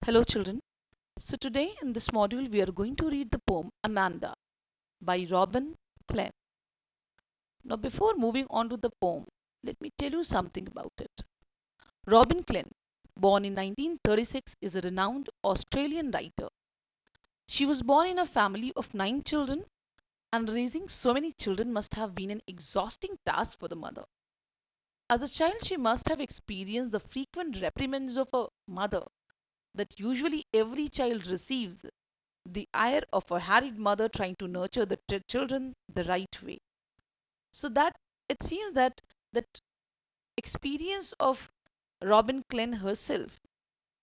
Hello, children. So, today in this module, we are going to read the poem Amanda by Robin Klein. Now, before moving on to the poem, let me tell you something about it. Robin Klein, born in 1936, is a renowned Australian writer. She was born in a family of 9 children, and raising so many children must have been an exhausting task for the mother. As a child, she must have experienced the frequent reprimands of a mother that usually every child receives, the ire of a harried mother trying to nurture the children the right way. So that it seems that experience of Robin Klein herself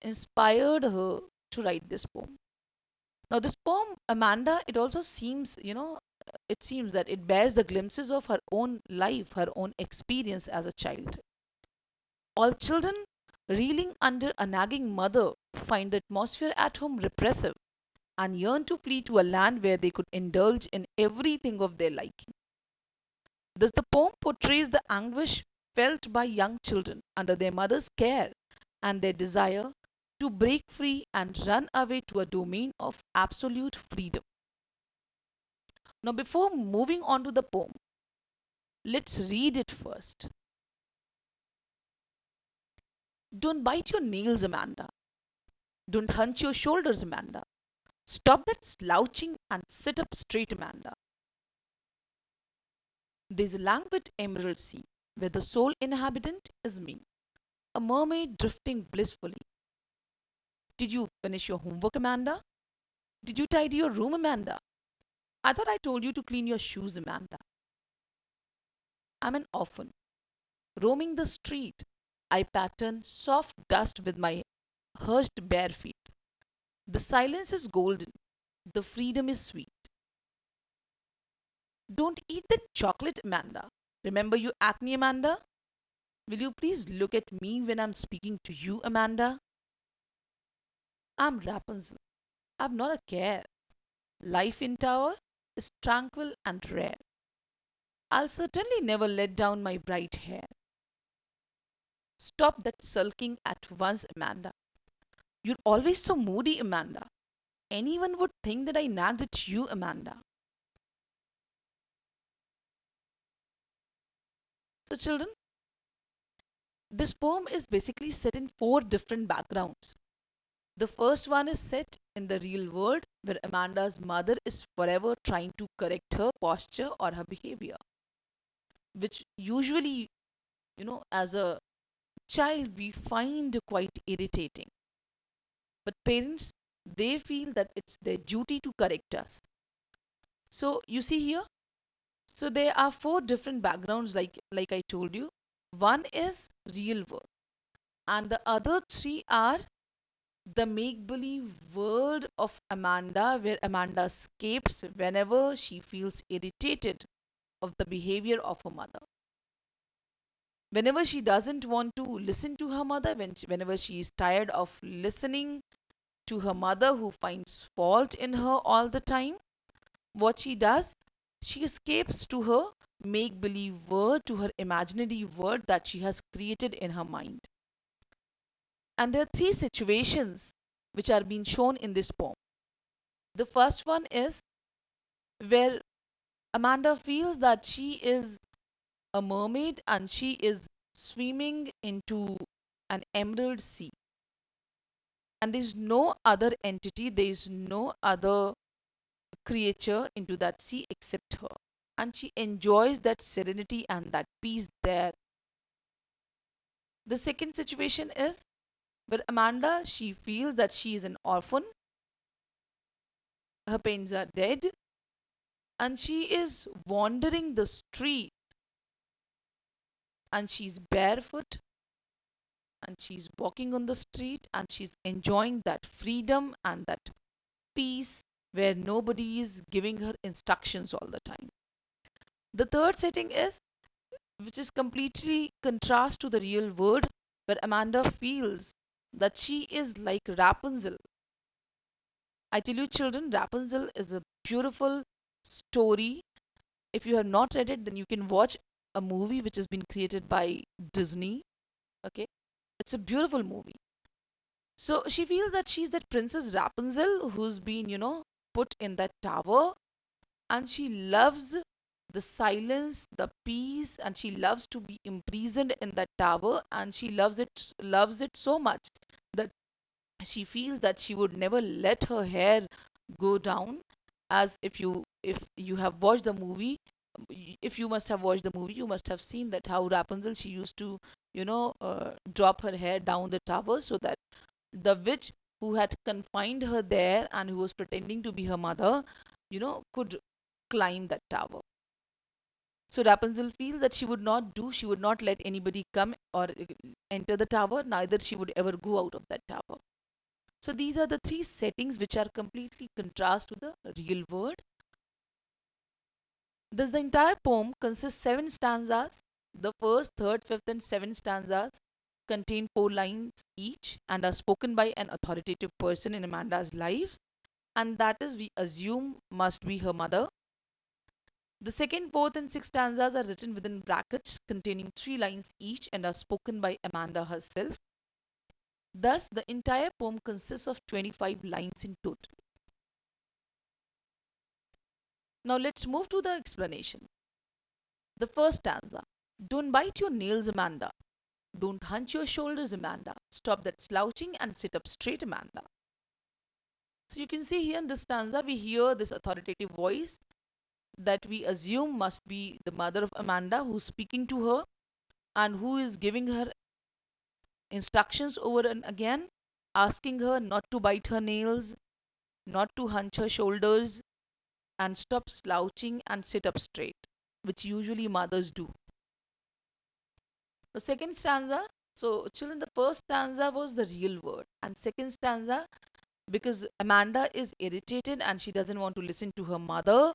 inspired her to write this poem. Now this poem, Amanda, it also seems, it seems that it bears the glimpses of her own life, her own experience as a child. All children reeling under a nagging mother find the atmosphere at home repressive and yearn to flee to a land where they could indulge in everything of their liking. Thus, the poem portrays the anguish felt by young children under their mother's care and their desire to break free and run away to a domain of absolute freedom. Now, before moving on to the poem, let's read it first. Don't bite your nails, Amanda. Don't hunch your shoulders, Amanda. Stop that slouching and sit up straight, Amanda. There's a languid emerald sea where the sole inhabitant is me, a mermaid drifting blissfully. Did you finish your homework, Amanda? Did you tidy your room, Amanda? I thought I told you to clean your shoes, Amanda. I'm an orphan, roaming the street. I pattern soft dust with my hushed bare feet. The silence is golden. The freedom is sweet. Don't eat that chocolate, Amanda. Remember your acne, Amanda? Will you please look at me when I'm speaking to you, Amanda? I'm Rapunzel. I've not a care. Life in tower is tranquil and rare. I'll certainly never let down my bright hair. Stop that sulking at once, Amanda. You're always so moody, Amanda. Anyone would think that I nagged at you, Amanda. So, children, this poem is basically set in four different backgrounds. The first one is set in the real world where Amanda's mother is forever trying to correct her posture or her behavior, which usually, as a child we find quite irritating. But parents, they feel that it's their duty to correct us. So you see here, so there are four different backgrounds like I told you. One is real world and the other three are the make believe world of Amanda where Amanda escapes whenever she feels irritated of the behavior of her mother. Whenever she doesn't want to listen to her mother, whenever she is tired of listening to her mother who finds fault in her all the time, what she does, she escapes to her make believe world, to her imaginary world that she has created in her mind. And there are three situations which are being shown in this poem. The first one is where Amanda feels that she is a mermaid and she is swimming into an emerald sea. And there is no other entity, there is no other creature into that sea except her. And she enjoys that serenity and that peace there. The second situation is where Amanda, she feels that she is an orphan, her parents are dead, and she is wandering the street and she's barefoot and she's walking on the street and she's enjoying that freedom and that peace where nobody is giving her instructions all the time. The third setting is which is completely contrast to the real world where Amanda feels that she is like Rapunzel. I tell you children, Rapunzel is a beautiful story. If you have not read it, then you can watch a movie which has been created by Disney. Okay, it's a beautiful movie. So she feels that she's that Princess Rapunzel who's been, put in that tower, and she loves the silence, the peace, and she loves to be imprisoned in that tower, and she loves it so much that she feels that she would never let her hair go down. As if you have watched the movie, if you must have watched the movie, you must have seen that how Rapunzel, she used to drop her hair down the tower so that the witch who had confined her there and who was pretending to be her mother, could climb that tower. So Rapunzel feels that she would not let anybody come or enter the tower, neither she would ever go out of that tower. So these are the three settings which are completely contrast to the real world. Thus the entire poem consists seven stanzas. The first, third, fifth, and seventh stanzas contain 4 lines each and are spoken by an authoritative person in Amanda's life, and that is, we assume, must be her mother. The second, fourth, and sixth stanzas are written within brackets containing 3 lines each and are spoken by Amanda herself. Thus, the entire poem consists of 25 lines in total. Now, let's move to the explanation. The first stanza: Don't bite your nails, Amanda. Don't hunch your shoulders, Amanda. Stop that slouching and sit up straight, Amanda. So, you can see here in this stanza, we hear this authoritative voice that we assume must be the mother of Amanda who's speaking to her and who is giving her instructions over and again, asking her not to bite her nails, not to hunch her shoulders, and stop slouching and sit up straight, which usually mothers do. The second stanza, so children, the first stanza was the real word, and second stanza, because Amanda is irritated and she doesn't want to listen to her mother.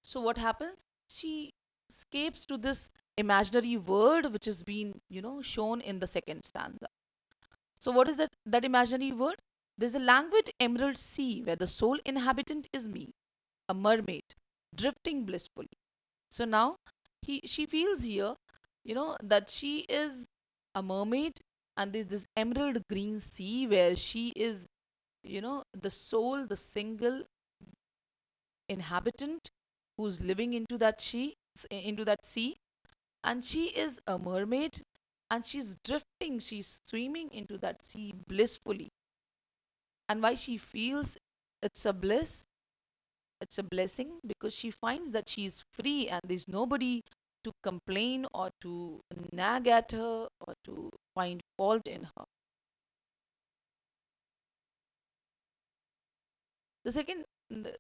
So what happens? She escapes to this imaginary word which has been, shown in the second stanza. So what is that imaginary word? There's a languid emerald sea where the sole inhabitant is me, a mermaid, drifting blissfully. So now she feels here, that she is a mermaid, and there's this emerald green sea where she is, the sole, the single inhabitant who's living into that sea, and she is a mermaid, and she's swimming into that sea blissfully. And why she feels it's a bliss, it's a blessing, because she finds that she is free and there's nobody to complain or to nag at her or to find fault in her.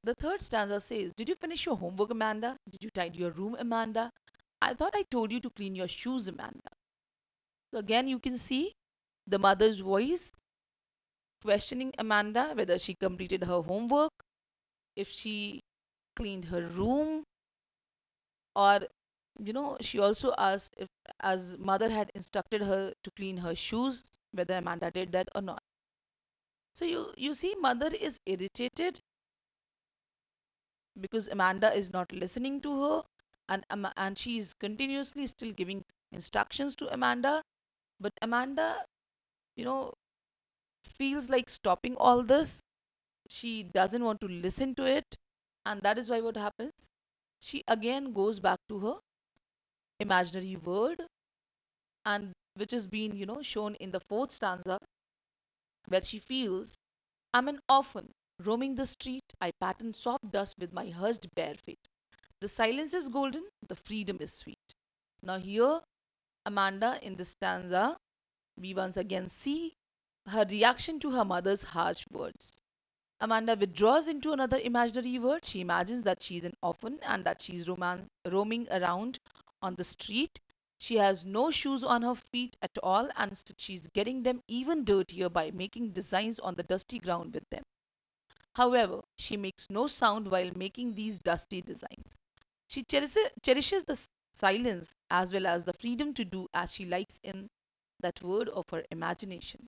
The third stanza says, Did you finish your homework, Amanda? Did you tidy your room, Amanda? I thought I told you to clean your shoes, Amanda. So again, you can see the mother's voice questioning Amanda whether she completed her homework, if she cleaned her room, or she also asked if, as mother had instructed her to clean her shoes, whether Amanda did that or not. So you see, mother is irritated because Amanda is not listening to her, and she is continuously still giving instructions to Amanda, but Amanda, you know feels like stopping all this. She doesn't want to listen to it, and that is why what happens, she again goes back to her imaginary word, and which has been, shown in the fourth stanza, where she feels, I'm an orphan roaming the street. I pattern soft dust with my hushed bare feet. The silence is golden, the freedom is sweet. Now here, Amanda, in this stanza, we once again see her reaction to her mother's harsh words. Amanda withdraws into another imaginary world. She imagines that she's an orphan and that she's roaming around on the street. She has no shoes on her feet at all, and she's getting them even dirtier by making designs on the dusty ground with them. However, she makes no sound while making these dusty designs. She cherishes the silence as well as the freedom to do as she likes in that word of her imagination.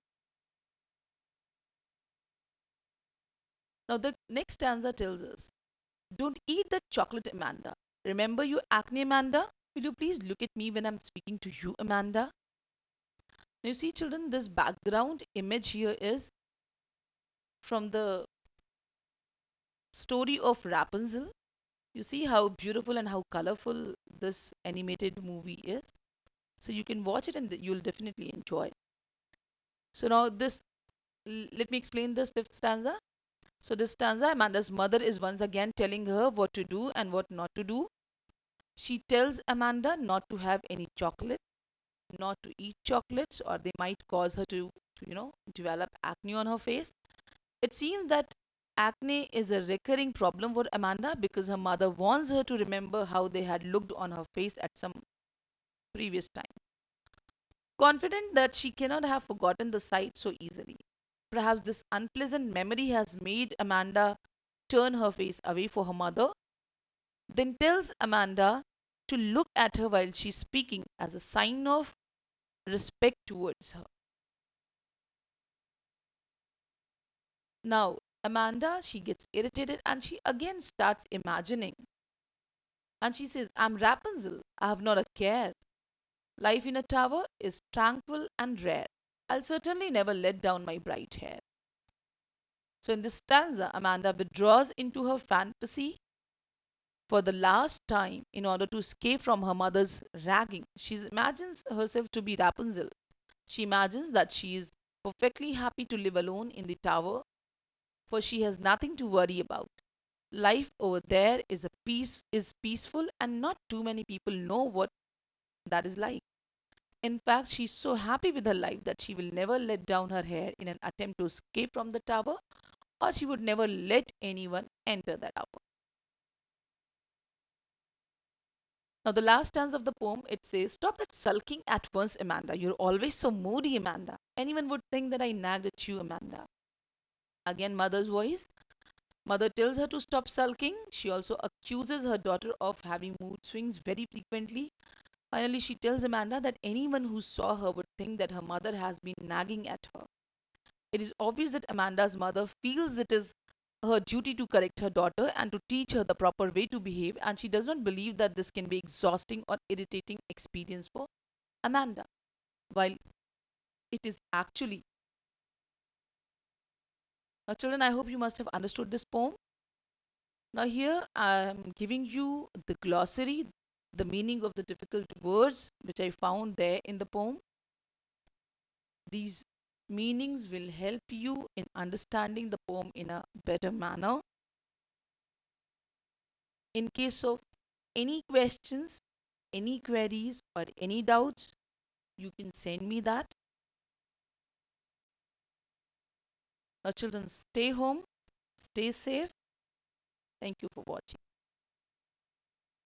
Now, the next stanza tells us, Don't eat that chocolate, Amanda. Remember your acne, Amanda? Will you please look at me when I'm speaking to you, Amanda? Now, you see, children, this background image here is from the story of Rapunzel. You see how beautiful and how colorful this animated movie is. So you can watch it and you'll definitely enjoy. So now let me explain this fifth stanza. So this stanza, Amanda's mother is once again telling her what to do and what not to do. She tells Amanda not to have any chocolate, not to eat chocolates, or they might cause her to develop acne on her face. It seems that acne is a recurring problem for Amanda because her mother wants her to remember how they had looked on her face at some previous time. Confident that she cannot have forgotten the sight so easily. Perhaps this unpleasant memory has made Amanda turn her face away for her mother, then tells Amanda to look at her while she's speaking as a sign of respect towards her. Now, Amanda, she gets irritated and she again starts imagining. And she says, I'm Rapunzel. I have not a care. Life in a tower is tranquil and rare. I'll certainly never let down my bright hair. So, in this stanza, Amanda withdraws into her fantasy for the last time in order to escape from her mother's ragging. She imagines herself to be Rapunzel. She imagines that she is perfectly happy to live alone in the tower, for she has nothing to worry about. Life over there is peaceful and not too many people know what that is like. In fact, she's so happy with her life that she will never let down her hair in an attempt to escape from the tower, or she would never let anyone enter the tower. Now, the last stanza of the poem, it says, Stop that sulking at once, Amanda. You're always so moody, Amanda. Anyone would think that I nagged at you, Amanda. Again, mother's voice. Mother tells her to stop sulking. She also accuses her daughter of having mood swings very frequently. Finally, she tells Amanda that anyone who saw her would think that her mother has been nagging at her. It is obvious that Amanda's mother feels it is her duty to correct her daughter and to teach her the proper way to behave, and she does not believe that this can be exhausting or irritating experience for Amanda, while it is actually. Now, children, I hope you must have understood this poem. Now, here I am giving you the glossary, the meaning of the difficult words which I found there in the poem. These meanings will help you in understanding the poem in a better manner. In case of any questions, any queries, or any doubts, you can send me that. Now, children, stay home, stay safe. Thank you for watching.